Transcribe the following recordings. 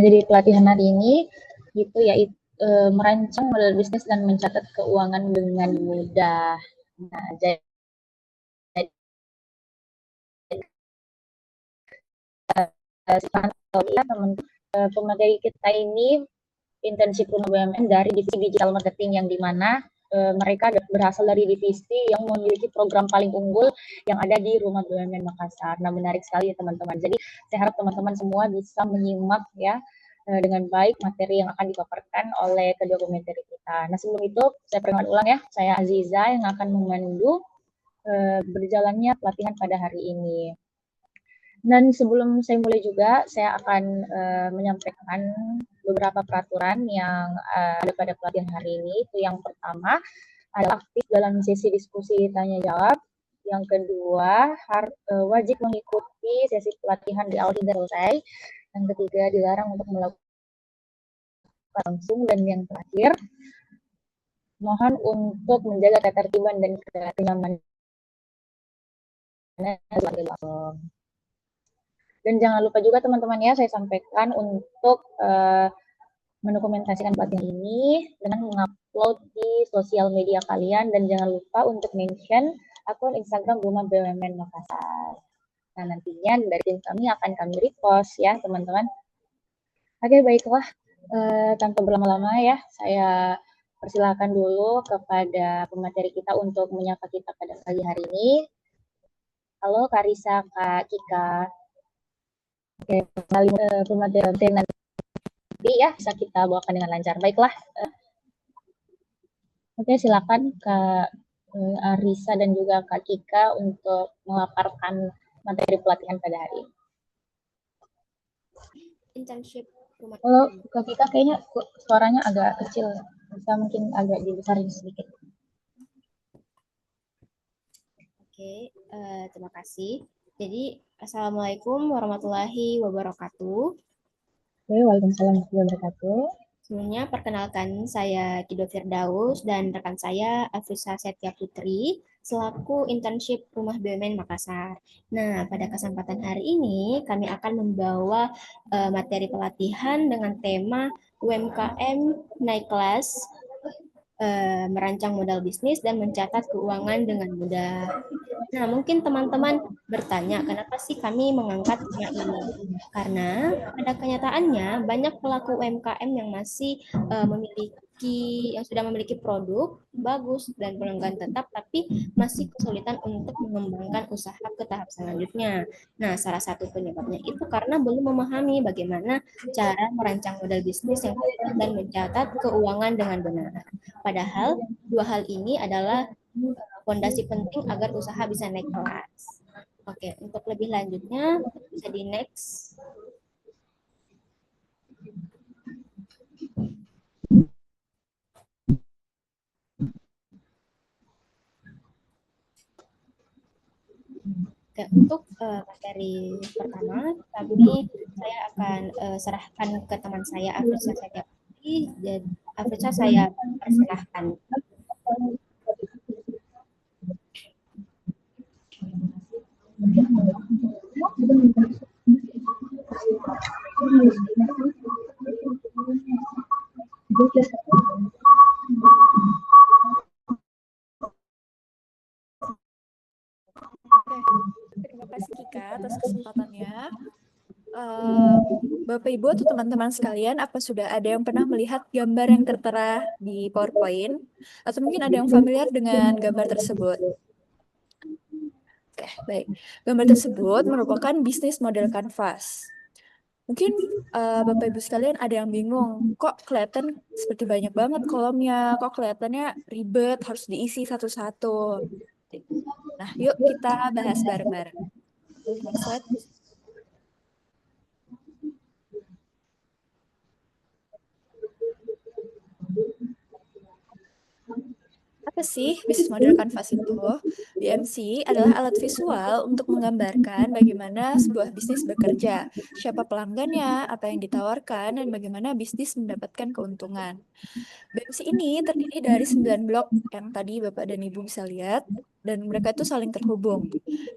jadi pelatihan hari ini itu yaitu merancang model bisnis dan mencatat keuangan dengan mudah. Nah, jadi teman pemateri kita ini internship Rumah BUMN dari divisi digital marketing yang dimana mereka berasal dari divisi yang memiliki program paling unggul yang ada di Rumah BUMN Makassar. Nah, menarik sekali ya teman-teman. Jadi saya harap teman-teman semua bisa menyimak ya dengan baik materi yang akan dipaparkan oleh kedua pemateri kita. Nah, sebelum itu saya perkenalkan ulang ya, saya Aziza yang akan memandu berjalannya pelatihan pada hari ini. Dan sebelum saya mulai juga, saya akan menyampaikan beberapa peraturan yang ada pada pelatihan hari ini. Itu yang pertama adalah aktif dalam sesi diskusi tanya jawab. Yang kedua, wajib mengikuti sesi pelatihan di awal hingga selesai. Yang ketiga, dilarang untuk melakukan langsung. Dan yang terakhir, mohon untuk menjaga ketertiban dan kenyamanan. Dan jangan lupa juga teman-teman ya, saya sampaikan untuk mendokumentasikan pelatihan ini dengan mengupload di sosial media kalian dan jangan lupa untuk mention akun Instagram Rumah BUMN Makassar. Nah, nantinya dari tim kami akan kami repost ya teman-teman. Oke, baiklah, tanpa berlama-lama ya, saya persilakan dulu kepada pemateri kita untuk menyapa kita pada pagi hari ini. Halo Karisa, Kak Kika. Oke, paling pemateri nanti ya bisa kita bawakan dengan lancar. Baiklah. Oke, silakan Kak Arisa dan juga Kak Kika untuk memaparkan materi pelatihan pada hari ini. Internship rumah. Kalau Kak Kika kayaknya suaranya agak kecil, bisa mungkin agak dibesarin sedikit. Oke, terima kasih. Jadi, Assalamualaikum warahmatullahi wabarakatuh. Waalaikumsalam warahmatullahi wabarakatuh. Sebelumnya, perkenalkan saya Kido Firdaus dan rekan saya Afrisa Setia Putri selaku internship Rumah BUMN Makassar. Nah, pada kesempatan hari ini kami akan membawa materi pelatihan dengan tema UMKM naik kelas, merancang modal bisnis dan mencatat keuangan dengan mudah. Nah, mungkin teman-teman bertanya, kenapa sih kami mengangkat tema ini? Karena pada kenyataannya banyak pelaku UMKM yang masih sudah memiliki produk bagus dan pelanggan tetap, tapi masih kesulitan untuk mengembangkan usaha ke tahap selanjutnya. Nah, salah satu penyebabnya itu karena belum memahami bagaimana cara merancang modal bisnis yang tepat dan mencatat keuangan dengan benar. Padahal dua hal ini adalah fondasi penting agar usaha bisa naik kelas. Oke, untuk lebih lanjutnya bisa di next. Oke, untuk materi pertama, saya akan serahkan ke teman saya Afrisa Setia Putri. Jadi Afrisa saya persilahkan. Terima kasih Kika atas kesempatannya. Bapak Ibu atau teman-teman sekalian, apa sudah ada yang pernah melihat gambar yang tertera di PowerPoint? Atau mungkin ada yang familiar dengan gambar tersebut? Oke, baik. Gambar tersebut merupakan bisnis model kanvas. Mungkin Bapak Ibu sekalian ada yang bingung, kok kelihatan seperti banyak banget kolomnya, kok kelihatannya ribet, harus diisi satu-satu. Nah, yuk kita bahas bareng-bareng. Next slide. Apa sih bisnis model kanvas itu? BMC adalah alat visual untuk menggambarkan bagaimana sebuah bisnis bekerja, siapa pelanggannya, apa yang ditawarkan, dan bagaimana bisnis mendapatkan keuntungan. BMC ini terdiri dari 9 blok yang tadi Bapak dan Ibu bisa lihat. dan mereka itu saling terhubung.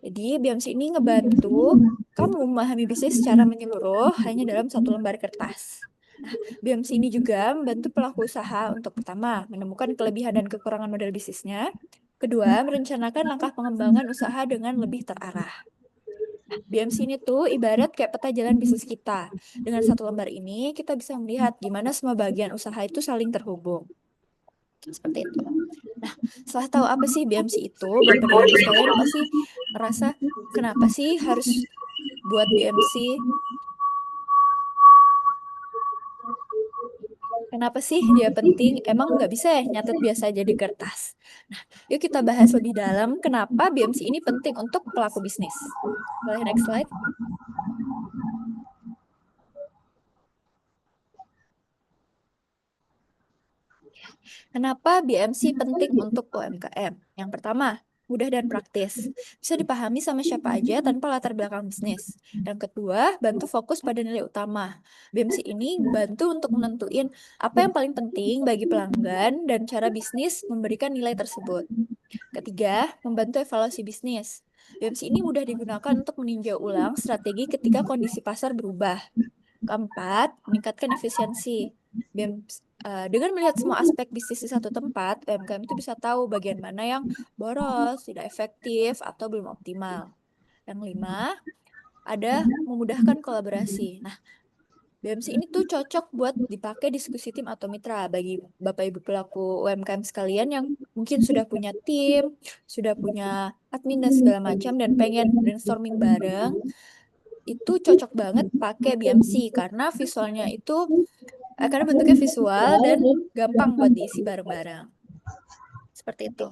Jadi BMC ini ngebantu kamu memahami bisnis secara menyeluruh hanya dalam satu lembar kertas. Nah, BMC ini juga membantu pelaku usaha untuk pertama, menemukan kelebihan dan kekurangan model bisnisnya. Kedua, merencanakan langkah pengembangan usaha dengan lebih terarah. Nah, BMC ini tuh ibarat kayak peta jalan bisnis kita. Dengan satu lembar ini, kita bisa melihat gimana semua bagian usaha itu saling terhubung. Seperti itu. Nah, setelah tahu apa sih BMC itu, Bapak dan Ibu sekalian pasti merasa, kenapa sih harus buat BMC? Kenapa sih dia penting? Emang nggak bisa ya nyatet biasa aja di kertas? Nah, yuk kita bahas lebih dalam kenapa BMC ini penting untuk pelaku bisnis. Boleh next slide? Kenapa BMC penting untuk UMKM? Yang pertama, mudah dan praktis. Bisa dipahami sama siapa aja tanpa latar belakang bisnis. Yang kedua, bantu fokus pada nilai utama. BMC ini bantu untuk menentuin apa yang paling penting bagi pelanggan dan cara bisnis memberikan nilai tersebut. Ketiga, membantu evaluasi bisnis. BMC ini mudah digunakan untuk meninjau ulang strategi ketika kondisi pasar berubah. Keempat, meningkatkan efisiensi. Dengan melihat semua aspek bisnis di satu tempat, UMKM itu bisa tahu bagian mana yang boros, tidak efektif, atau belum optimal. Yang lima, ada memudahkan kolaborasi. Nah, BMC ini tuh cocok buat dipakai diskusi tim atau mitra bagi Bapak Ibu pelaku UMKM sekalian yang mungkin sudah punya tim, sudah punya admin dan segala macam dan pengen brainstorming bareng. Itu cocok banget pakai BMC karena visualnya itu karena bentuknya visual dan gampang buat diisi bareng-bareng. Seperti itu.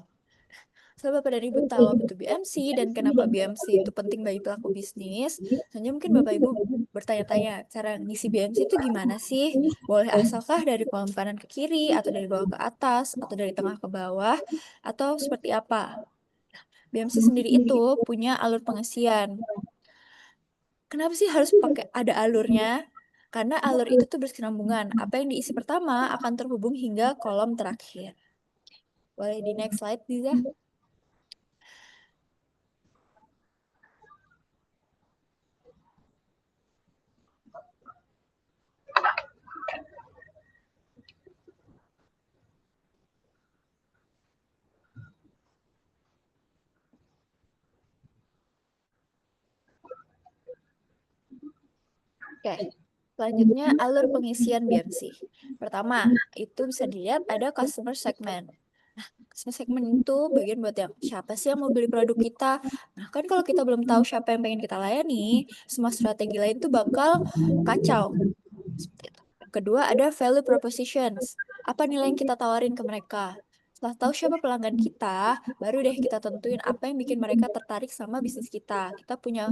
Setelah Bapak dan Ibu tahu apa itu BMC dan kenapa BMC itu penting bagi pelaku bisnis, selanjutnya mungkin Bapak Ibu bertanya-tanya, cara ngisi BMC itu gimana sih? Boleh asalkah dari kolom kanan ke kiri, atau dari bawah ke atas, atau dari tengah ke bawah, atau seperti apa? BMC sendiri itu punya alur pengisian. Kenapa sih harus pakai ada alurnya? Karena alur itu tuh berkesinambungan. Apa yang diisi pertama akan terhubung hingga kolom terakhir. Boleh di next slide, Diza? Oke, selanjutnya alur pengisian BMC. Pertama, itu bisa dilihat ada customer segment. Nah, customer segment itu bagian buat yang siapa sih yang mau beli produk kita. Nah, kan kalau kita belum tahu siapa yang pengen kita layani, semua strategi lain itu bakal kacau. Seperti itu. Kedua, ada value propositions. Apa nilai yang kita tawarin ke mereka? Setelah tahu siapa pelanggan kita, baru deh kita tentuin apa yang bikin mereka tertarik sama bisnis kita. Kita punya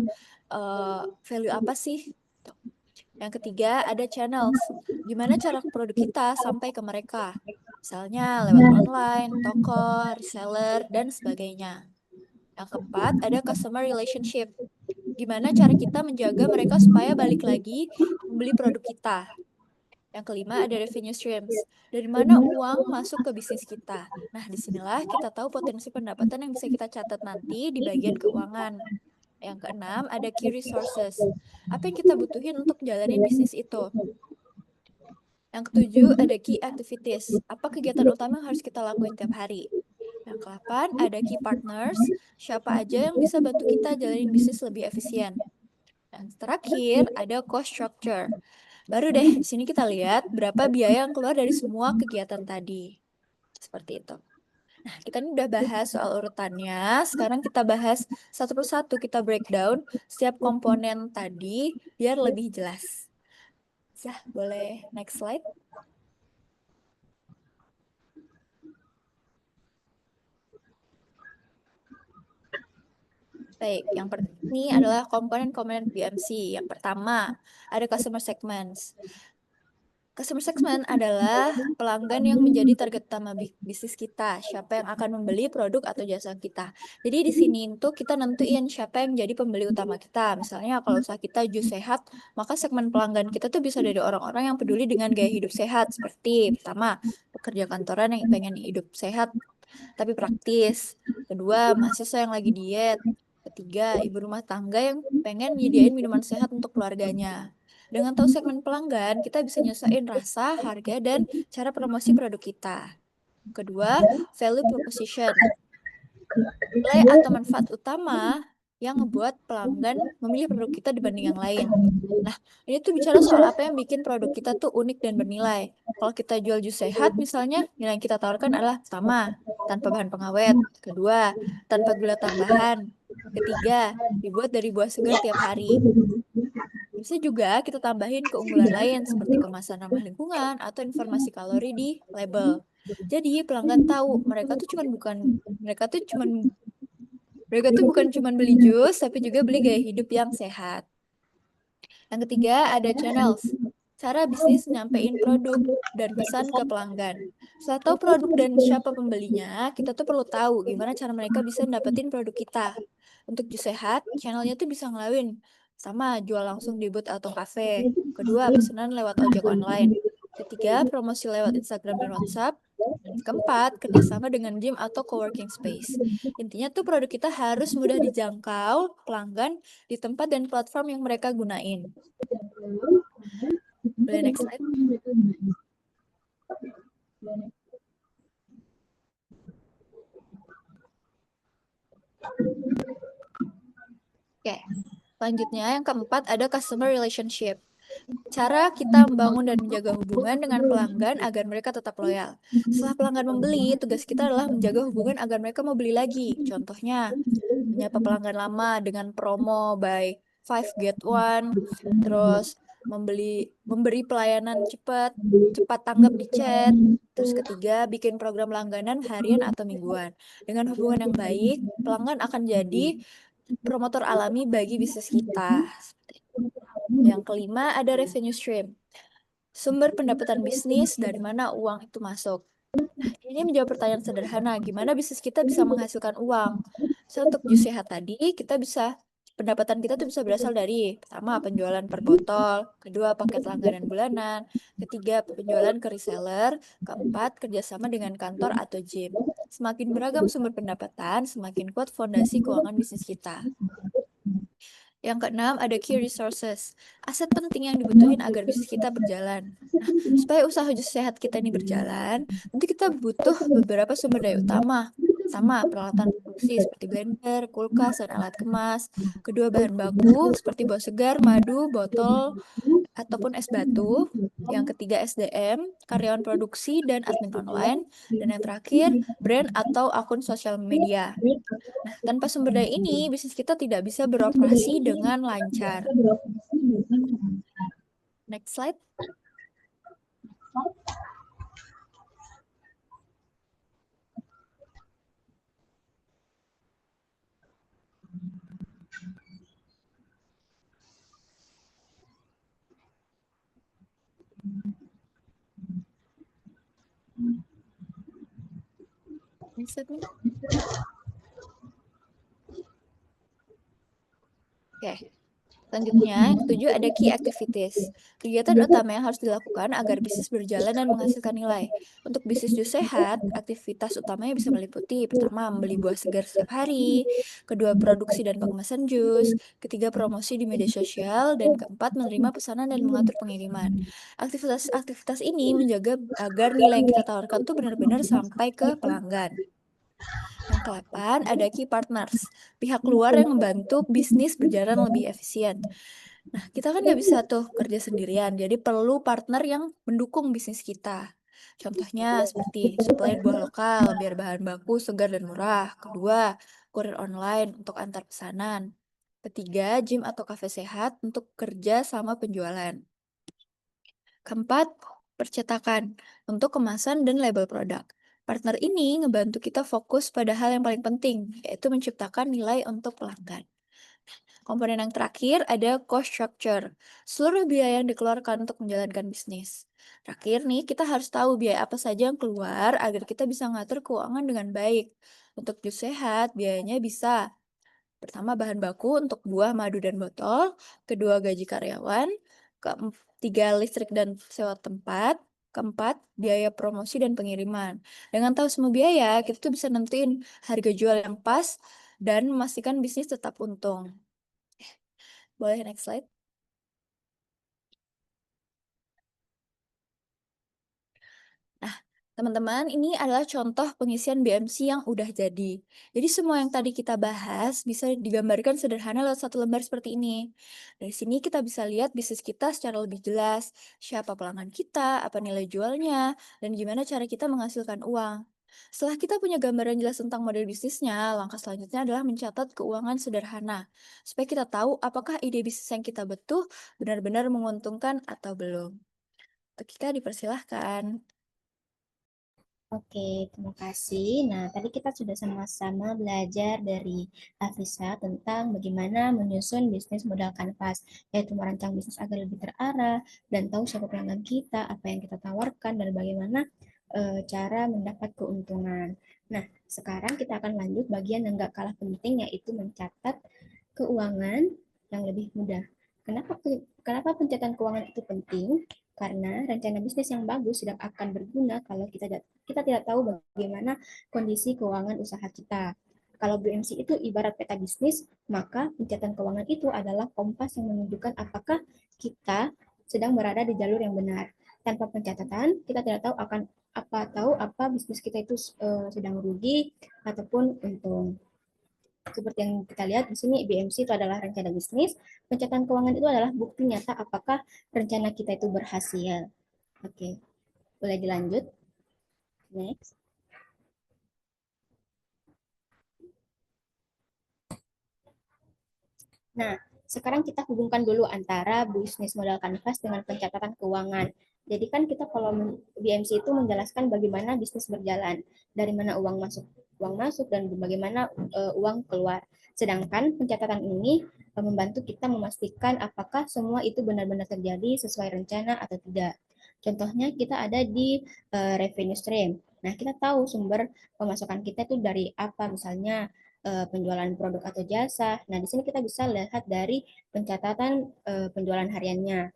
value apa sih? Yang ketiga, ada channels. Gimana cara produk kita sampai ke mereka? Misalnya lewat online, toko, reseller, dan sebagainya. Yang keempat, ada customer relationship. Gimana cara kita menjaga mereka supaya balik lagi membeli produk kita. Yang kelima, ada revenue streams. Dari mana uang masuk ke bisnis kita. Nah, disinilah kita tahu potensi pendapatan yang bisa kita catat nanti di bagian keuangan. Yang keenam, ada key resources. Apa yang kita butuhin untuk jalanin bisnis itu? Yang ketujuh, ada key activities. Apa kegiatan utama yang harus kita lakuin tiap hari? Yang ke-8, ada key partners. Siapa aja yang bisa bantu kita jalanin bisnis lebih efisien? Dan terakhir, ada cost structure. Baru deh, di sini kita lihat berapa biaya yang keluar dari semua kegiatan tadi. Seperti itu. Nah, kita ini udah bahas soal urutannya. Sekarang kita bahas satu persatu, kita breakdown setiap komponen tadi biar lebih jelas. Boleh next slide. Baik, ini adalah komponen-komponen BMC. Yang pertama, ada customer segments. Customer segment adalah pelanggan yang menjadi target utama bisnis kita, siapa yang akan membeli produk atau jasa kita. Jadi di sini tuh kita nentuin siapa yang jadi pembeli utama kita. Misalnya kalau usaha kita jus sehat, maka segmen pelanggan kita tuh bisa dari orang-orang yang peduli dengan gaya hidup sehat, seperti pertama, pekerja kantoran yang pengen hidup sehat. tapi praktis. Kedua, mahasiswa yang lagi diet. Ketiga, ibu rumah tangga yang pengen nyediain minuman sehat untuk keluarganya. Dengan tahu segmen pelanggan, kita bisa nyesuaiin rasa, harga, dan cara promosi produk kita. Kedua, value proposition. Nilai atau manfaat utama yang ngebuat pelanggan memilih produk kita dibanding yang lain. Nah, ini tuh bicara soal apa yang bikin produk kita tuh unik dan bernilai. Kalau kita jual jus sehat, misalnya, nilai yang kita tawarkan adalah pertama, tanpa bahan pengawet. Kedua, tanpa gula tambahan. Ketiga, dibuat dari buah segar tiap hari. Bisa juga kita tambahin keunggulan lain seperti kemasan ramah lingkungan atau informasi kalori di label. Jadi pelanggan tahu mereka tuh bukan cuma beli jus, tapi juga beli gaya hidup yang sehat. Yang ketiga, ada channels. Cara bisnis nyampein produk dan pesan ke pelanggan. Setelah tahu produk dan siapa pembelinya, kita tuh perlu tahu gimana cara mereka bisa dapetin produk kita. Untuk jus sehat, channelnya tuh bisa ngelawin. Sama, jual langsung di booth atau kafe. Kedua, pesanan lewat ojek online. Ketiga, promosi lewat Instagram dan WhatsApp. Keempat, kerjasama dengan gym atau coworking space. Intinya tuh produk kita harus mudah dijangkau pelanggan di tempat dan platform yang mereka gunain. Boleh next slide? Oke, selanjutnya yang keempat ada customer relationship. Cara kita membangun dan menjaga hubungan dengan pelanggan agar mereka tetap loyal. Setelah pelanggan membeli, tugas kita adalah menjaga hubungan agar mereka mau beli lagi. Contohnya, menyapa pelanggan lama dengan promo buy 5 get 1, terus memberi pelayanan cepat tanggap di chat. Terus ketiga, bikin program langganan harian atau mingguan. Dengan hubungan yang baik, pelanggan akan jadi promotor alami bagi bisnis kita. Yang kelima ada revenue stream. Sumber pendapatan bisnis dari mana uang itu masuk. Ini menjawab pertanyaan sederhana, gimana bisnis kita bisa menghasilkan uang? So, untuk jus sehat tadi, pendapatan kita tuh bisa berasal dari pertama penjualan per botol, kedua paket langganan bulanan, ketiga penjualan ke reseller, keempat kerjasama dengan kantor atau gym. Semakin beragam sumber pendapatan, semakin kuat fondasi keuangan bisnis kita. Yang keenam, ada key resources. Aset penting yang dibutuhin agar bisnis kita berjalan. Nah, supaya usaha jus sehat kita ini berjalan, nanti kita butuh beberapa sumber daya utama. Pertama, peralatan produksi seperti blender, kulkas, dan alat kemas. Kedua, bahan baku seperti buah segar, madu, botol, ataupun es batu. Yang ketiga, SDM, karyawan produksi, dan admin online. Dan yang terakhir, brand atau akun sosial media. Nah, tanpa sumber daya ini, bisnis kita tidak bisa beroperasi dengan lancar. Next slide. Next slide, nih. Oke. Selanjutnya, yang ketujuh ada key activities. Kegiatan utama yang harus dilakukan agar bisnis berjalan dan menghasilkan nilai. Untuk bisnis jus sehat, aktivitas utamanya bisa meliputi pertama, membeli buah segar setiap hari, kedua, produksi dan pengemasan jus, ketiga, promosi di media sosial, dan keempat, menerima pesanan dan mengatur pengiriman. Aktivitas ini menjaga agar nilai yang kita tawarkan tuh benar-benar sampai ke pelanggan. Yang ke-8 ada key partners, pihak luar yang membantu bisnis berjalan lebih efisien. Nah, kita kan nggak bisa tuh kerja sendirian, jadi perlu partner yang mendukung bisnis kita. Contohnya seperti supplier buah lokal biar bahan baku segar dan murah. Kedua, kurir online untuk antar pesanan. Ketiga, gym atau kafe sehat untuk kerja sama penjualan. Keempat, percetakan untuk kemasan dan label produk. Partner ini ngebantu kita fokus pada hal yang paling penting, yaitu menciptakan nilai untuk pelanggan. Komponen yang terakhir ada cost structure, seluruh biaya yang dikeluarkan untuk menjalankan bisnis. Terakhir nih, kita harus tahu biaya apa saja yang keluar agar kita bisa ngatur keuangan dengan baik. Untuk jus sehat, biayanya bisa pertama bahan baku untuk buah, madu, dan botol, kedua gaji karyawan, ketiga listrik dan sewa tempat, Keempat, biaya promosi dan pengiriman. Dengan tahu semua biaya, kita tuh bisa nentuin harga jual yang pas dan memastikan bisnis tetap untung. Boleh next slide? Nah, teman-teman, ini adalah contoh pengisian BMC yang udah jadi. Jadi semua yang tadi kita bahas bisa digambarkan sederhana lewat satu lembar seperti ini. Dari sini kita bisa lihat bisnis kita secara lebih jelas, siapa pelanggan kita, apa nilai jualnya, dan gimana cara kita menghasilkan uang. Setelah kita punya gambaran jelas tentang model bisnisnya, langkah selanjutnya adalah mencatat keuangan sederhana, supaya kita tahu apakah ide bisnis yang kita betuh benar-benar menguntungkan atau belum. Kita dipersilahkan. Oke, terima kasih. Nah, tadi kita sudah sama-sama belajar dari Afisa tentang bagaimana menyusun bisnis modal kanvas, yaitu merancang bisnis agar lebih terarah dan tahu siapa pelanggan kita, apa yang kita tawarkan, dan bagaimana cara mendapat keuntungan. Nah, sekarang kita akan lanjut bagian yang gak kalah penting, yaitu mencatat keuangan yang lebih mudah. Kenapa pencatatan keuangan itu penting? Karena rencana bisnis yang bagus tidak akan berguna kalau kita tidak tahu bagaimana kondisi keuangan usaha kita. Kalau BMC itu ibarat peta bisnis, maka pencatatan keuangan itu adalah kompas yang menunjukkan apakah kita sedang berada di jalur yang benar. Tanpa pencatatan, kita tidak tahu apa bisnis kita itu sedang rugi ataupun untung. Seperti yang kita lihat di sini, BMC itu adalah rencana bisnis, pencatatan keuangan itu adalah bukti nyata apakah rencana kita itu berhasil. Oke, boleh dilanjut. Next. Nah, sekarang kita hubungkan dulu antara bisnis modal kanvas dengan pencatatan keuangan. Jadi kan kita kalau BMC itu menjelaskan bagaimana bisnis berjalan, dari mana uang masuk dan bagaimana uang keluar. Sedangkan pencatatan ini membantu kita memastikan apakah semua itu benar-benar terjadi sesuai rencana atau tidak. Contohnya kita ada di revenue stream. Nah, kita tahu sumber pemasukan kita itu dari apa, misalnya penjualan produk atau jasa. Nah, di sini kita bisa lihat dari pencatatan penjualan hariannya.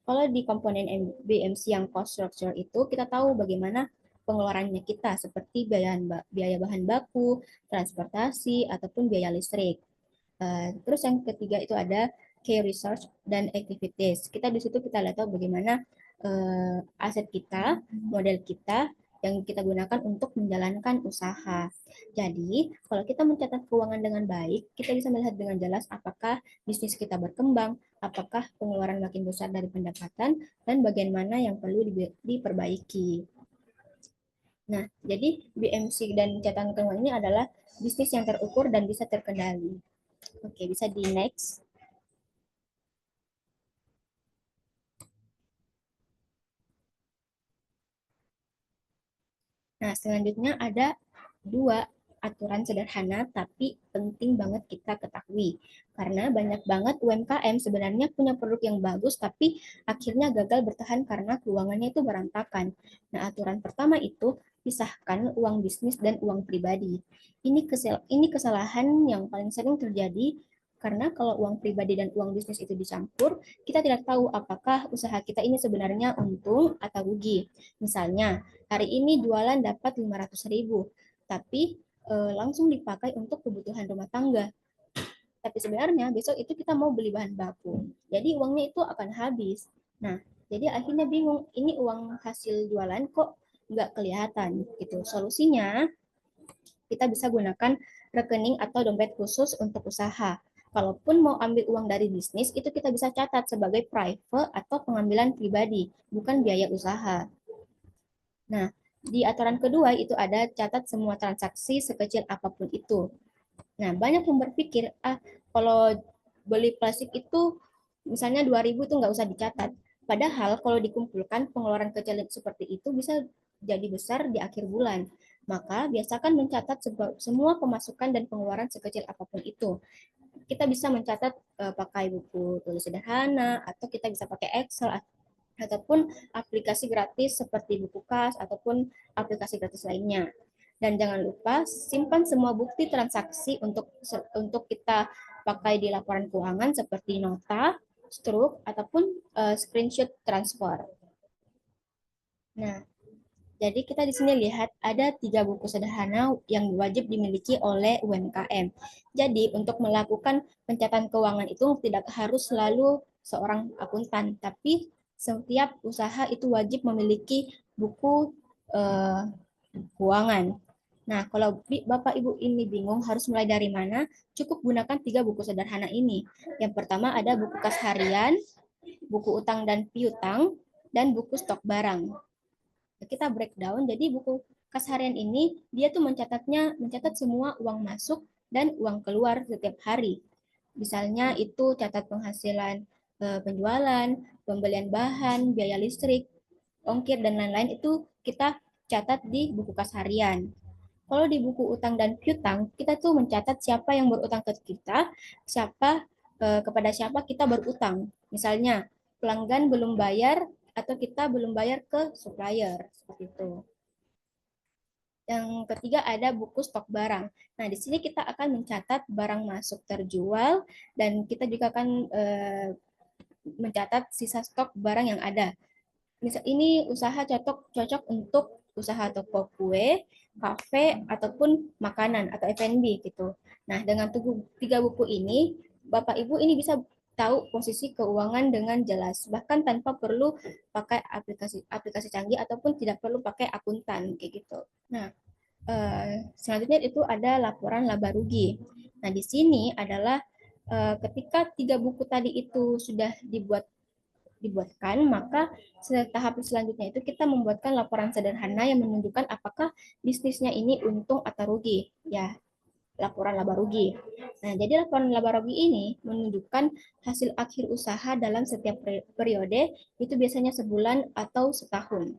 Kalau di komponen BMC yang cost structure itu, kita tahu bagaimana pengeluarannya kita, seperti biaya bahan baku, transportasi, ataupun biaya listrik. Terus yang ketiga itu ada key research dan activities. Kita di situ kita lihat tahu bagaimana aset kita, model kita yang kita gunakan untuk menjalankan usaha. Jadi, kalau kita mencatat keuangan dengan baik, kita bisa melihat dengan jelas apakah bisnis kita berkembang, apakah pengeluaran makin besar dari pendapatan, dan bagian mana yang perlu diperbaiki. Nah, jadi BMC dan catatan keuangan ini adalah bisnis yang terukur dan bisa terkendali. Oke, bisa di next. Nah, selanjutnya ada dua aturan sederhana tapi penting banget kita ketahui. Karena banyak banget UMKM sebenarnya punya produk yang bagus tapi akhirnya gagal bertahan karena keuangannya itu berantakan. Nah, aturan pertama itu pisahkan uang bisnis dan uang pribadi. Ini kesalahan yang paling sering terjadi karena kalau uang pribadi dan uang bisnis itu dicampur, kita tidak tahu apakah usaha kita ini sebenarnya untung atau rugi. Misalnya, hari ini jualan dapat 500.000, tapi langsung dipakai untuk kebutuhan rumah tangga. Tapi sebenarnya besok itu kita mau beli bahan baku. Jadi uangnya itu akan habis. Nah, jadi akhirnya bingung, ini uang hasil jualan kok nggak kelihatan gitu. Solusinya kita bisa gunakan rekening atau dompet khusus untuk usaha. Kalaupun mau ambil uang dari bisnis, itu kita bisa catat sebagai private atau pengambilan pribadi, bukan biaya usaha. Nah, di aturan kedua itu ada catat semua transaksi sekecil apapun itu. Nah, banyak yang berpikir, kalau beli plastik itu misalnya 2.000 itu nggak usah dicatat. Padahal kalau dikumpulkan pengeluaran kecil seperti itu bisa jadi besar di akhir bulan. Maka biasakan mencatat semua pemasukan dan pengeluaran sekecil apapun itu. Kita bisa mencatat pakai buku tulis sederhana atau kita bisa pakai Excel ataupun aplikasi gratis seperti buku kas ataupun aplikasi gratis lainnya. Dan jangan lupa simpan semua bukti transaksi untuk kita pakai di laporan keuangan seperti nota, struk ataupun screenshot transfer. Nah, jadi kita di sini lihat ada 3 buku sederhana yang wajib dimiliki oleh UMKM. Jadi untuk melakukan pencatatan keuangan itu tidak harus selalu seorang akuntan, tapi setiap usaha itu wajib memiliki buku eh, keuangan. Nah, kalau Bapak Ibu ini bingung harus mulai dari mana, cukup gunakan 3 buku sederhana ini. Yang pertama ada buku kas harian, buku utang dan piutang, dan buku stok barang. Kita breakdown, jadi buku kas harian ini dia tuh mencatat semua uang masuk dan uang keluar setiap hari. Misalnya itu catat penghasilan penjualan, pembelian bahan, biaya listrik, ongkir dan lain-lain itu kita catat di buku kas harian. Kalau di buku utang dan piutang, kita tuh mencatat siapa yang berutang ke kita, kepada siapa kita berutang. Misalnya, pelanggan belum bayar atau kita belum bayar ke supplier, seperti itu. Yang ketiga ada buku stok barang. Nah, di sini kita akan mencatat barang masuk terjual dan kita juga akan mencatat sisa stok barang yang ada. Misal ini usaha cocok untuk usaha toko kue, kafe ataupun makanan atau F&B gitu. Nah, dengan 3 buku ini, Bapak Ibu ini bisa tahu posisi keuangan dengan jelas, bahkan tanpa perlu pakai aplikasi canggih ataupun tidak perlu pakai akuntan kayak gitu. Nah, selanjutnya itu ada laporan laba rugi. Nah, di sini adalah ketika 3 buku tadi itu sudah dibuatkan, maka tahap selanjutnya itu kita membuatkan laporan sederhana yang menunjukkan apakah bisnisnya ini untung atau rugi. Ya, laporan laba rugi. Nah, jadi laporan laba rugi ini menunjukkan hasil akhir usaha dalam setiap periode, itu biasanya sebulan atau setahun.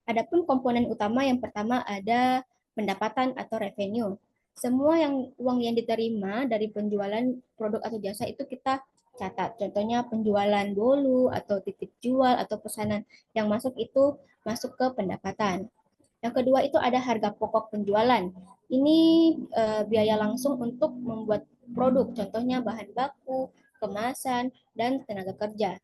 Adapun komponen utama yang pertama ada pendapatan atau revenue. Semua uang yang diterima dari penjualan produk atau jasa itu kita catat. Contohnya penjualan bolu atau titip jual atau pesanan yang masuk itu masuk ke pendapatan. Yang kedua itu ada harga pokok penjualan. Ini biaya langsung untuk membuat produk, contohnya bahan baku, kemasan, dan tenaga kerja.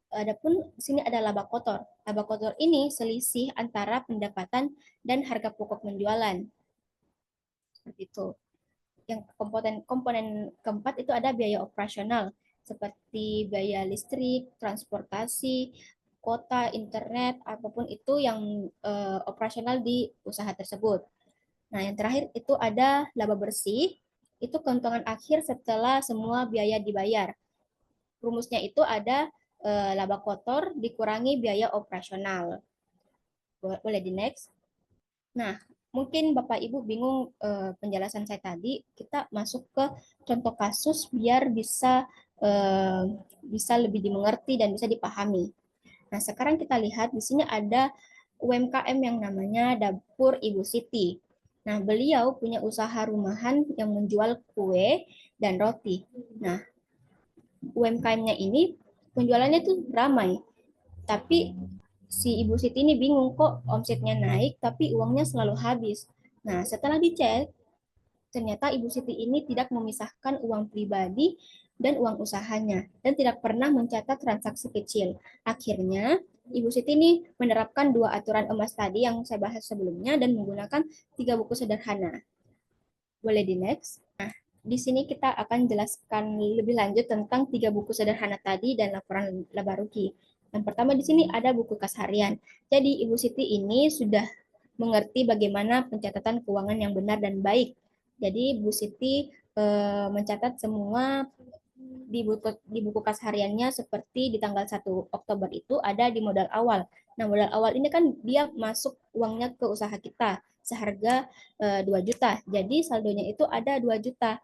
Adapun di sini ada laba kotor. Laba kotor ini selisih antara pendapatan dan harga pokok penjualan. Seperti itu. Yang komponen keempat itu ada biaya operasional seperti biaya listrik, transportasi, kota, internet, apapun itu yang operasional di usaha tersebut. Nah, yang terakhir itu ada laba bersih, itu keuntungan akhir setelah semua biaya dibayar. Rumusnya itu ada laba kotor dikurangi biaya operasional. Boleh di next. Nah, mungkin Bapak Ibu bingung penjelasan saya tadi, kita masuk ke contoh kasus biar bisa lebih dimengerti dan bisa dipahami. Nah, sekarang kita lihat di sini ada UMKM yang namanya Dapur Ibu Siti. Nah, beliau punya usaha rumahan yang menjual kue dan roti. Nah, UMKM-nya ini penjualannya tuh ramai, tapi si Ibu Siti ini bingung kok omsetnya naik tapi uangnya selalu habis. Nah, setelah dicek, ternyata Ibu Siti ini tidak memisahkan uang pribadi dan uang usahanya dan tidak pernah mencatat transaksi kecil. Akhirnya, Ibu Siti ini menerapkan 2 aturan emas tadi yang saya bahas sebelumnya dan menggunakan 3 buku sederhana. Boleh di next. Di sini kita akan jelaskan lebih lanjut tentang 3 buku sederhana tadi dan laporan laba rugi. Yang pertama di sini ada buku kas harian. Jadi Ibu Siti ini sudah mengerti bagaimana pencatatan keuangan yang benar dan baik. Jadi Ibu Siti mencatat semua di buku kas hariannya seperti di tanggal 1 Oktober itu ada di modal awal. Nah, modal awal ini kan dia masuk uangnya ke usaha kita seharga 2 juta. Jadi saldonya itu ada 2 juta.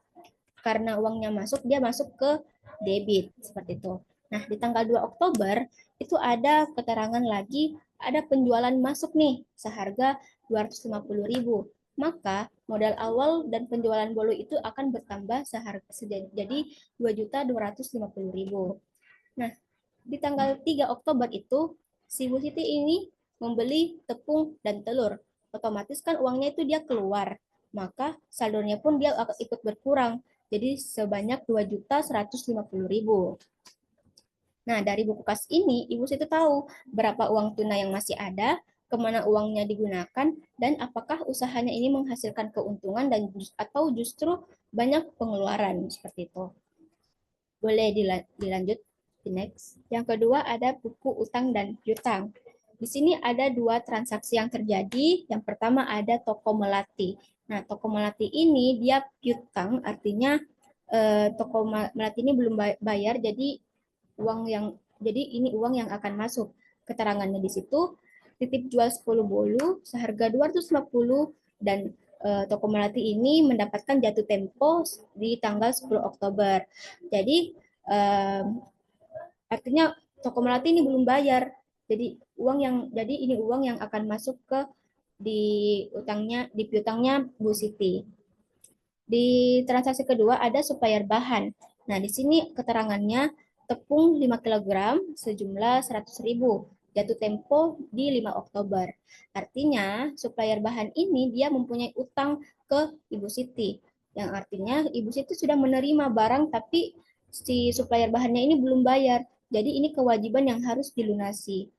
Karena uangnya masuk, dia masuk ke debit seperti itu. Nah, di tanggal 2 Oktober itu ada keterangan lagi, ada penjualan masuk nih seharga 250.000. Maka modal awal dan penjualan bolu itu akan bertambah jadi 2.250.000. Nah, di tanggal 3 Oktober itu si Bu Siti ini membeli tepung dan telur. Otomatis kan uangnya itu dia keluar. Maka saldonya pun dia akan ikut berkurang. Jadi sebanyak 2.150.000. Nah, dari buku kas ini, Ibu Siti tahu berapa uang tunai yang masih ada, kemana uangnya digunakan, dan apakah usahanya ini menghasilkan keuntungan atau justru banyak pengeluaran seperti itu. Boleh dilanjut di next. Yang kedua ada buku utang dan piutang. Di sini ada dua transaksi yang terjadi. Yang pertama ada toko melati. Nah, toko melati ini dia piutang, artinya toko melati ini belum bayar, jadi ini uang yang akan masuk. Keterangannya di situ, titip jual 10 bolu seharga 250 dan toko melati ini mendapatkan jatuh tempo di tanggal 10 Oktober. Jadi artinya toko melati ini belum bayar. Jadi ini uang yang akan masuk ke di piutangnya Bu Siti. Di transaksi kedua ada supplier bahan. Nah, di sini keterangannya tepung 5 kg sejumlah 100.000. Jatuh tempo di 5 Oktober. Artinya, supplier bahan ini dia mempunyai utang ke Ibu Siti. Yang artinya Ibu Siti sudah menerima barang tapi si supplier bahannya ini belum bayar. Jadi ini kewajiban yang harus dilunasi.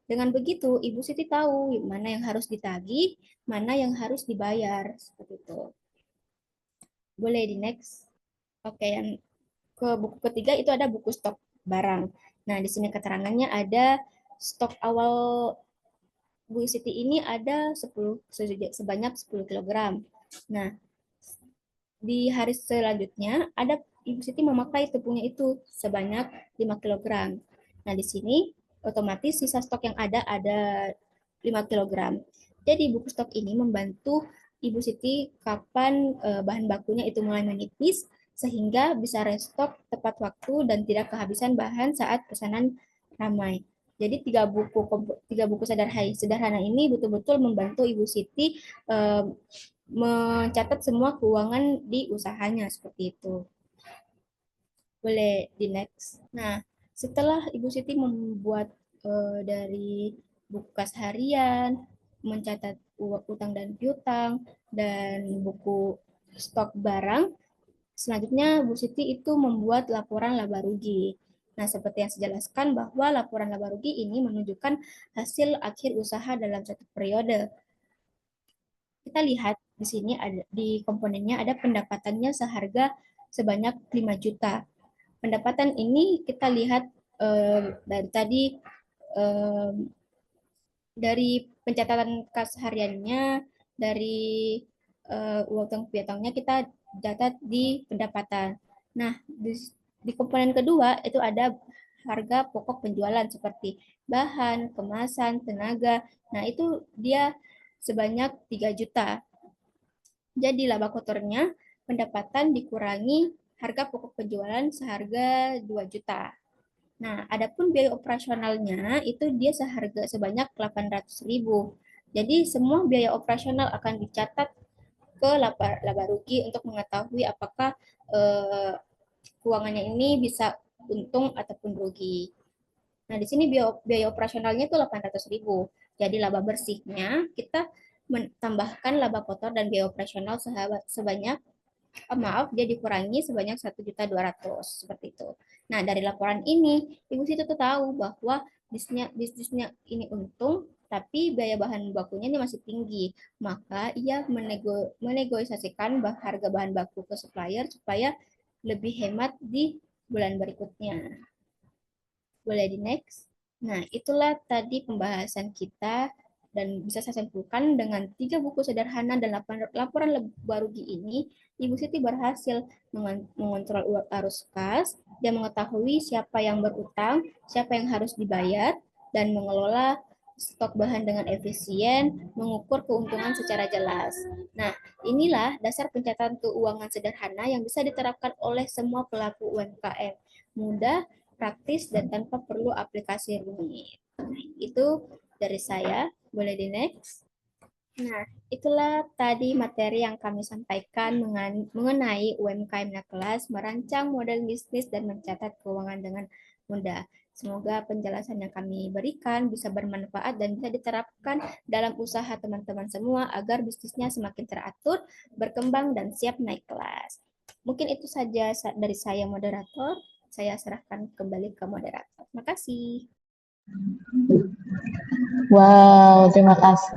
Dengan begitu, Ibu Siti tahu mana yang harus ditagih, mana yang harus dibayar. Seperti itu. Boleh di next. Oke, yang ke buku ketiga itu ada buku stok barang. Nah, di sini keterangannya ada stok awal Bu Siti ini ada sebanyak 10 kg. Nah, di hari selanjutnya ada Ibu Siti memakai tepungnya itu sebanyak 5 kg. Nah, di sini otomatis sisa stok yang ada 5 kg. Jadi buku stok ini membantu Ibu Siti kapan bahan bakunya itu mulai menipis sehingga bisa restock tepat waktu dan tidak kehabisan bahan saat pesanan ramai. Jadi tiga buku sederhana ini betul-betul membantu Ibu Siti mencatat semua keuangan di usahanya seperti itu. Boleh di next. Nah, setelah Ibu Siti membuat dari buku kas harian, mencatat utang dan piutang, dan buku stok barang, selanjutnya Bu Siti itu membuat laporan laba rugi. Nah, seperti yang saya jelaskan bahwa laporan laba rugi ini menunjukkan hasil akhir usaha dalam satu periode. Kita lihat di sini ada di komponennya ada pendapatannya seharga sebanyak 5 juta. Pendapatan ini kita lihat dari tadi dari pencatatan kas hariannya, dari utang piutangnya kita catat di pendapatan. Nah, di komponen kedua itu ada harga pokok penjualan seperti bahan, kemasan, tenaga. Nah, itu dia sebanyak 3 juta. Jadi laba kotornya pendapatan dikurangi harga pokok penjualan seharga 2 juta. Nah, adapun biaya operasionalnya itu dia sebanyak 800.000. Jadi semua biaya operasional akan dicatat ke laba rugi untuk mengetahui apakah keuangannya ini bisa untung ataupun rugi. Nah, di sini biaya operasionalnya itu 800.000. Jadi laba bersihnya kita menambahkan laba kotor dan biaya operasional sebanyak dia dikurangi sebanyak 1.200.000 seperti itu. Nah, dari laporan ini Ibu Siti tuh tahu bahwa bisnisnya ini untung tapi biaya bahan bakunya ini masih tinggi. Maka ia menegosiasikan harga bahan baku ke supplier supaya lebih hemat di bulan berikutnya. Boleh di next. Nah, itulah tadi pembahasan kita dan bisa saya simpulkan dengan 3 buku sederhana dan laporan laba rugi ini, Ibu Siti berhasil mengontrol arus kas, dan mengetahui siapa yang berutang, siapa yang harus dibayar, dan mengelola stok bahan dengan efisien, mengukur keuntungan secara jelas. Nah, inilah dasar pencatatan keuangan sederhana yang bisa diterapkan oleh semua pelaku UMKM. Mudah, praktis, dan tanpa perlu aplikasi rumit. Itu dari saya. Boleh di next. Nah, itulah tadi materi yang kami sampaikan mengenai UMKM Nakelas, merancang model bisnis dan mencatat keuangan dengan mudah. Semoga penjelasan yang kami berikan bisa bermanfaat dan bisa diterapkan dalam usaha teman-teman semua agar bisnisnya semakin teratur, berkembang, dan siap naik kelas. Mungkin itu saja dari saya, moderator. saya serahkan kembali ke moderator. Terima kasih. Wow, terima kasih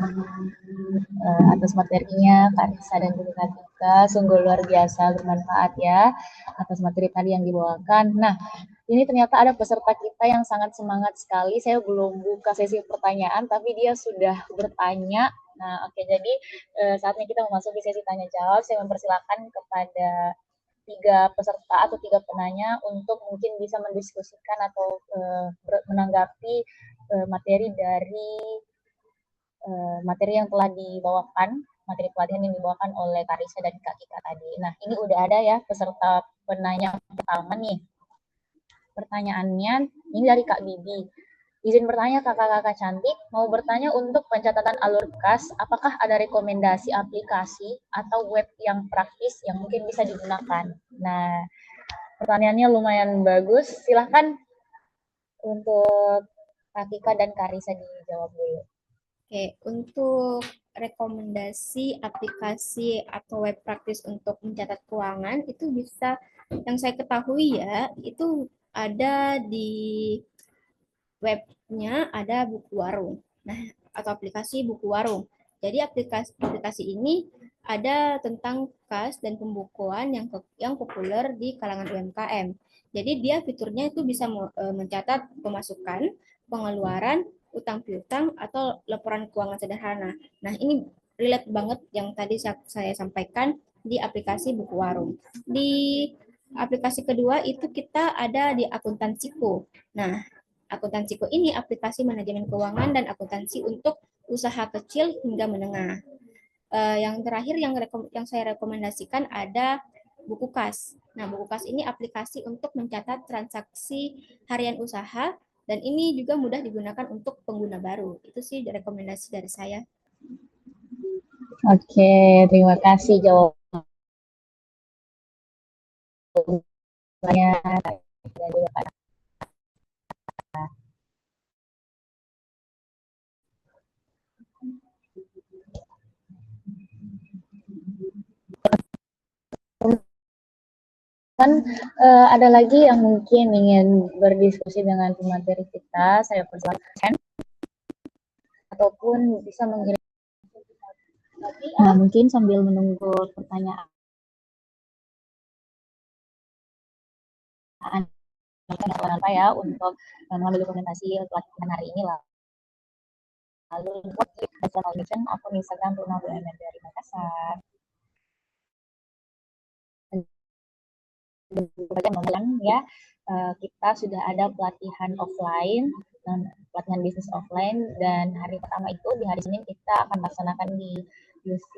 atas materinya Kak Risa dan juga Kak Tika. Sungguh luar biasa bermanfaat ya atas materi tadi yang dibawakan. Nah, ini ternyata ada peserta kita yang sangat semangat sekali. Saya belum buka sesi pertanyaan, tapi dia sudah bertanya. Nah, oke, jadi saatnya kita memasuki sesi tanya jawab. Saya mempersilakan kepada tiga peserta atau tiga penanya untuk mungkin bisa mendiskusikan atau menanggapi materi dari materi yang telah dibawakan, materi pelatihan yang dibawakan oleh Karisa dan Kak Kika tadi. Nah, ini udah ada ya peserta penanya pertama nih. Pertanyaannya ini dari Kak Bibi. Izin bertanya kakak-kakak cantik, mau bertanya untuk pencatatan alur kas, apakah ada rekomendasi aplikasi atau web yang praktis yang mungkin bisa digunakan? Nah, pertanyaannya lumayan bagus. Silahkan untuk Kak Kika dan Karisa dijawab dulu. Oke, untuk rekomendasi aplikasi atau web praktis untuk mencatat keuangan itu bisa, yang saya ketahui ya, itu ada di webnya, ada buku warung. Nah, atau aplikasi buku warung. Jadi aplikasi ini ada tentang kas dan pembukuan yang populer di kalangan UMKM. Jadi dia fiturnya itu bisa mencatat pemasukan, pengeluaran, utang piutang atau laporan keuangan sederhana. Nah, ini relate banget yang tadi saya sampaikan di aplikasi buku warung. Di aplikasi kedua itu kita ada di akuntansiku. Nah, akuntansiku ini aplikasi manajemen keuangan dan akuntansi untuk usaha kecil hingga menengah. Yang terakhir yang saya rekomendasikan ada buku kas. Nah, buku kas ini aplikasi untuk mencatat transaksi harian usaha dan ini juga mudah digunakan untuk pengguna baru. Itu sih rekomendasi dari saya. Oke, terima kasih jawabannya dan juga Kak. Kan ada lagi yang mungkin ingin berdiskusi dengan pemateri kita, saya persilakan ataupun bisa mengirim. Nah, mungkin sambil menunggu pertanyaan apa ya untuk mengambil dokumentasi pelatihan hari ini lah. Lalu information akun Instagram Rumah BUMN dari Makassar. Kemudian ya kita sudah ada pelatihan offline dan pelatihan bisnis offline dan hari pertama itu di hari Senin kita akan laksanakan di UC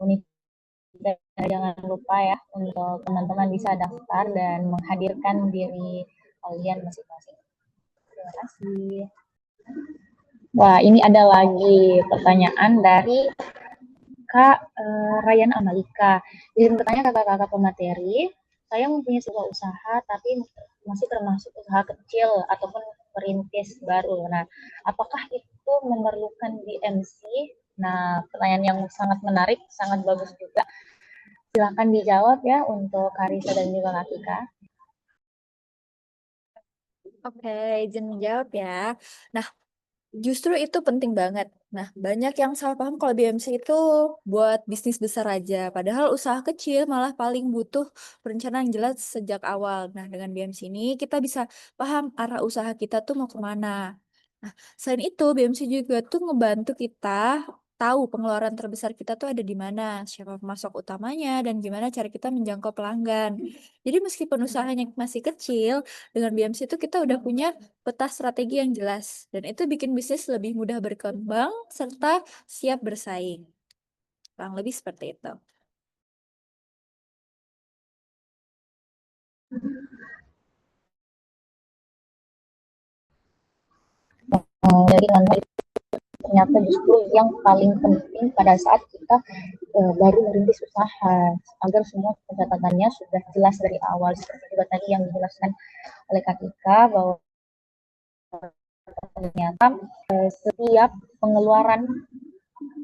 Universitas. Jangan lupa ya untuk teman-teman bisa daftar dan menghadirkan diri kalian masing-masing. Terima kasih. Wah, ini ada lagi pertanyaan dari Kak Ryan Amalika. Izin bertanya kakak-kakak pemateri, saya mempunyai sebuah usaha tapi masih termasuk usaha kecil ataupun perintis baru. Nah, apakah itu memerlukan BMC? Nah, pertanyaan yang sangat menarik, sangat bagus juga. Silakan dijawab ya untuk Karisa dan juga Kak Tika. Oke, izin menjawab ya. Nah, justru itu penting banget. Nah, banyak yang salah paham kalau BMC itu buat bisnis besar aja. Padahal usaha kecil malah paling butuh perencanaan yang jelas sejak awal. Nah, dengan BMC ini kita bisa paham arah usaha kita tuh mau kemana. Nah, selain itu BMC juga tuh ngebantu kita tahu pengeluaran terbesar kita tuh ada di mana, siapa pemasok utamanya, dan gimana cara kita menjangkau pelanggan. Jadi meskipun usahanya masih kecil, dengan BMC itu kita udah punya peta strategi yang jelas. Dan itu bikin bisnis lebih mudah berkembang serta siap bersaing. Kurang lebih seperti itu. Dari lantai ternyata justru yang paling penting pada saat kita baru merintis usaha agar semua pencatatannya sudah jelas dari awal seperti juga tadi yang dijelaskan oleh Kak Ika bahwa ternyata setiap pengeluaran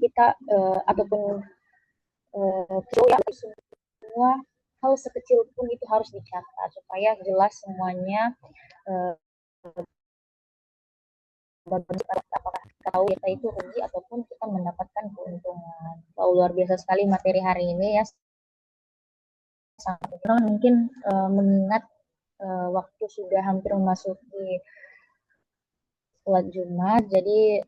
kita ataupun semua hal sekecil pun itu harus dicatat supaya jelas semuanya, apakah kita tahu kita itu rugi ataupun kita mendapatkan keuntungan. Wow, luar biasa sekali materi hari ini ya. Mungkin mengingat waktu sudah hampir memasuki sholat Jumat, jadi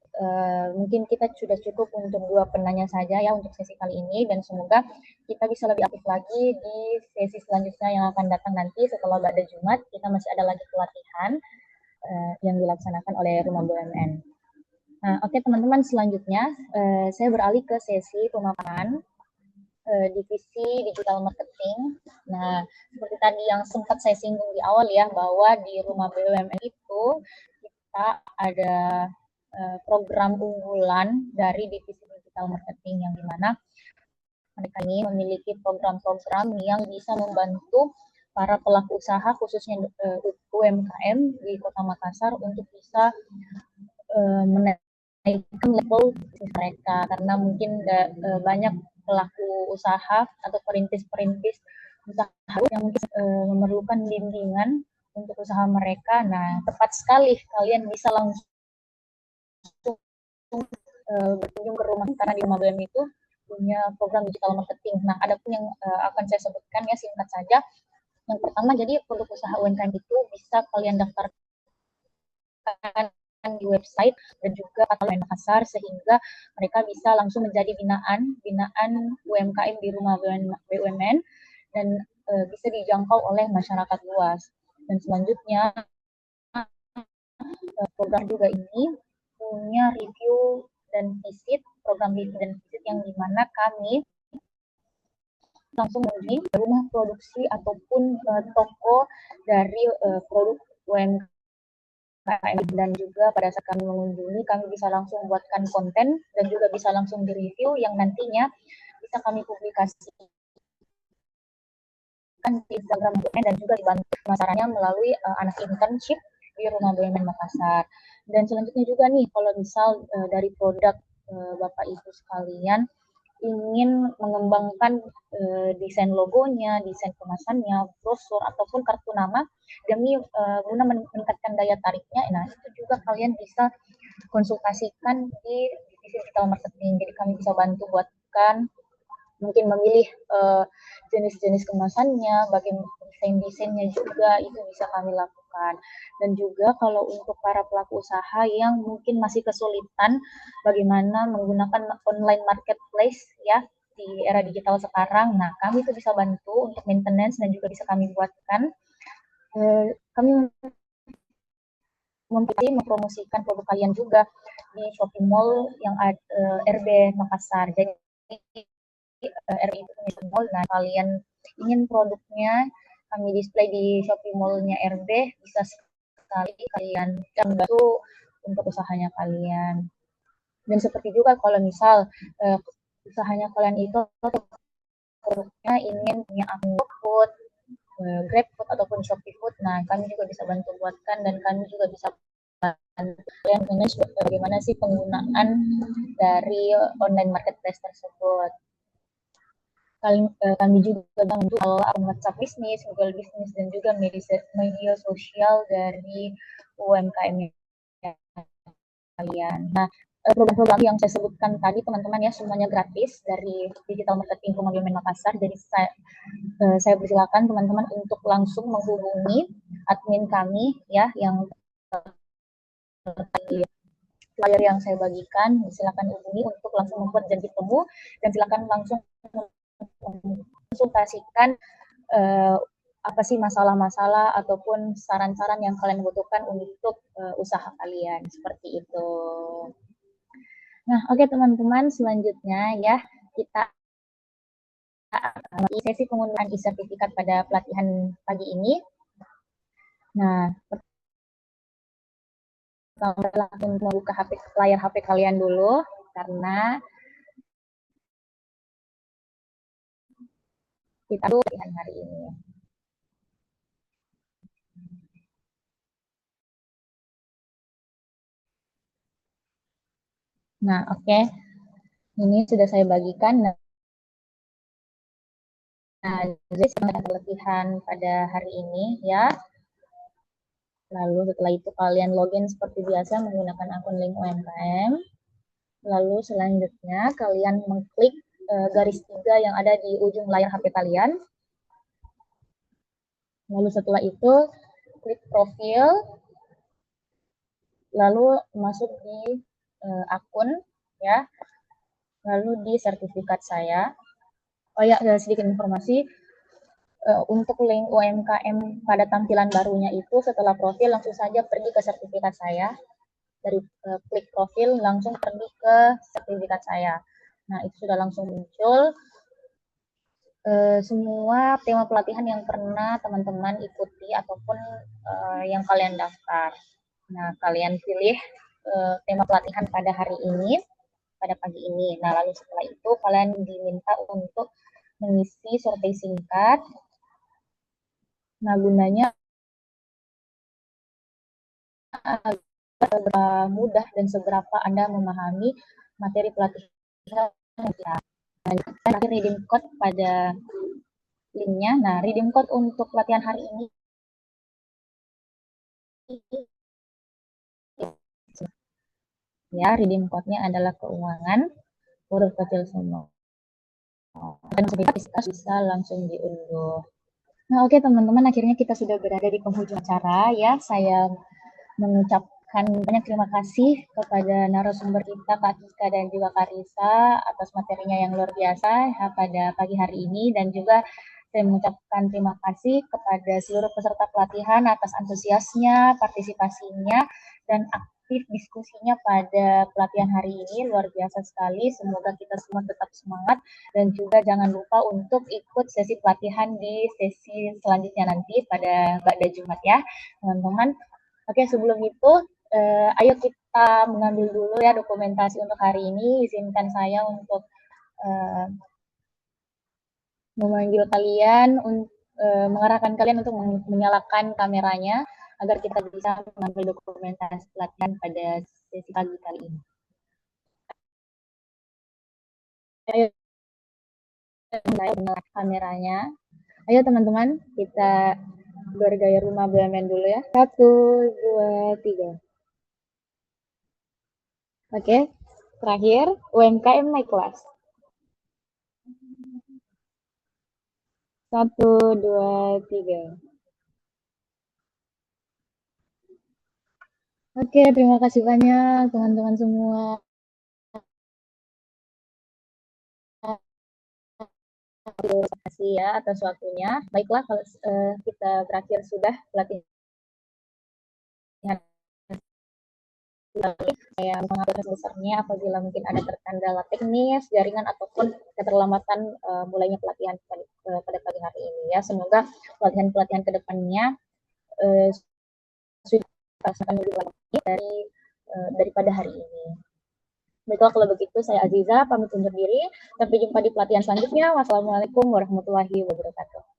mungkin kita sudah cukup untuk 2 penanya saja ya untuk sesi kali ini, dan semoga kita bisa lebih aktif lagi di sesi selanjutnya yang akan datang nanti setelah Ba'da Jumat. Kita masih ada lagi pelatihan yang dilaksanakan oleh Rumah BUMN. Nah, oke teman-teman, selanjutnya saya beralih ke sesi pemaparan divisi digital marketing. Nah, seperti tadi yang sempat saya singgung di awal ya, bahwa di Rumah BUMN itu kita ada program unggulan dari divisi digital marketing yang dimana mereka ini memiliki program-program yang bisa membantu para pelaku usaha khususnya UMKM di Kota Makassar untuk bisa menaikkan level mereka, karena mungkin banyak pelaku usaha atau perintis-perintis usaha yang mungkin memerlukan bimbingan untuk usaha mereka. Nah, tepat sekali kalian bisa langsung berkunjung ke rumah, karena di Rumah BUMN itu punya program digital marketing. Nah, ada pun yang akan saya sebutkan ya singkat saja. Yang pertama, jadi produk usaha UMKM itu bisa kalian daftarkan di website dan juga katalog Makassar, sehingga mereka bisa langsung menjadi binaan UMKM di Rumah BUMN dan bisa dijangkau oleh masyarakat luas. Dan selanjutnya program juga ini punya review dan visit, program review dan visit yang dimana kami langsung mengunjungi rumah produksi ataupun toko dari produk UMKM, dan juga pada saat kami mengunjungi kami bisa langsung buatkan konten dan juga bisa langsung di-review yang nantinya bisa kami publikasikan di Instagram BUMN dan juga dibantu pemasarannya melalui anak internship di Rumah BUMN Makassar. Dan selanjutnya juga nih, kalau misal dari produk Bapak Ibu sekalian ingin mengembangkan desain logonya, desain kemasannya, brosur ataupun kartu nama demi guna meningkatkan daya tariknya, nah itu juga kalian bisa konsultasikan di divisi digital marketing. Jadi kami bisa bantu buatkan, mungkin memilih jenis-jenis kemasannya, bagaimana desain-desainnya juga itu bisa kami lakukan. Dan juga kalau untuk para pelaku usaha yang mungkin masih kesulitan bagaimana menggunakan online marketplace ya di era digital sekarang, nah kami itu bisa bantu untuk maintenance dan juga bisa kami buatkan. Kami mempromosikan produk kalian juga di Shopee Mall yang ada RB Makassar. Jadi RI itu Mall. Nah, kalian ingin produknya kami display di Shopee Mall-nya RB, bisa sekali kalian bantu untuk usahanya kalian. Dan seperti juga kalau misal usahanya kalian itu produknya ingin punya akun GoFood, GrabFood ataupun Shopee Food, nah kami juga bisa bantu buatkan dan kami juga bisa yang manage bagaimana sih penggunaan dari online marketplace tersebut. Kami juga bantu akun WhatsApp bisnis, Google bisnis, dan juga media sosial dari UMKM kalian. Nah, program-program yang saya sebutkan tadi teman-teman ya semuanya gratis dari digital marketing Rumah BUMN Makassar. Jadi saya persilakan teman-teman untuk langsung menghubungi admin kami ya yang flyer yang saya bagikan. Silakan hubungi untuk langsung membuat janji temu dan silakan langsung konsultasikan apa sih masalah-masalah ataupun saran-saran yang kalian butuhkan untuk usaha kalian, seperti itu. Nah, oke teman-teman, selanjutnya ya kita di sesi penggunaan e-sertifikat pada pelatihan pagi ini. Nah, langsung membuka layar HP kalian dulu karena kita pelatihan hari ini. Nah, oke. Ini sudah saya bagikan. jadi semangat latihan pada hari ini ya. Lalu setelah itu kalian login seperti biasa menggunakan akun link UMKM. Lalu selanjutnya kalian mengklik garis 3 yang ada di ujung layar HP kalian. Lalu setelah itu klik profil, lalu masuk di akun ya, lalu di sertifikat saya. Oh ya, sedikit informasi untuk link UMKM pada tampilan barunya itu setelah profil langsung saja pergi ke sertifikat saya. Dari klik profil langsung pergi ke sertifikat saya. Nah, itu sudah langsung muncul semua tema pelatihan yang pernah teman-teman ikuti ataupun yang kalian daftar. Nah, kalian pilih tema pelatihan pada hari ini, pada pagi ini. Nah, lalu setelah itu kalian diminta untuk mengisi survei singkat. Nah, gunanya seberapa mudah dan seberapa Anda memahami materi pelatihan. Nah, redeem code pada linknya. Nah, redeem code untuk pelatihan hari ini ya, redeem code-nya adalah keuangan, huruf kecil semua. Dan bisa langsung diunduh. Nah, oke teman-teman, akhirnya kita sudah berada di penghujung acara ya. Saya mengucapkan banyak terima kasih kepada narasumber kita Kak Kika dan juga Kak Risa atas materinya yang luar biasa ya, pada pagi hari ini, dan juga saya mengucapkan terima kasih kepada seluruh peserta pelatihan atas antusiasnya, partisipasinya, dan aktif diskusinya pada pelatihan hari ini. Luar biasa sekali. Semoga kita semua tetap semangat dan juga jangan lupa untuk ikut sesi pelatihan di sesi selanjutnya nanti pada Jumat ya, teman-teman. Oke, sebelum itu ayo kita mengambil dulu ya dokumentasi untuk hari ini. Izinkan saya untuk memanggil kalian, mengarahkan kalian untuk menyalakan kameranya agar kita bisa mengambil dokumentasi pelatihan pada sesi pagi kali ini. Ayo, saya menyalakan kameranya. Ayo teman-teman, kita bergaya rumah BUMN dulu ya. 1, 2, 3. Oke, terakhir UMKM naik kelas. 1, 2, 3. Oke, terima kasih banyak teman-teman semua. Terima kasih ya atas waktunya. Baiklah, kalau kita berakhir sudah pelatihan. Saya mengatur besarnya apabila mungkin ada terkendala teknis, jaringan ataupun keterlambatan mulainya pelatihan pada pagi hari ini ya. Semoga pelatihan-pelatihan kedepannya sudah akan lebih lagi daripada hari ini. Baiklah, kalau begitu saya Aziza pamit undur diri. Sampai jumpa di pelatihan selanjutnya. Wassalamualaikum warahmatullahi wabarakatuh.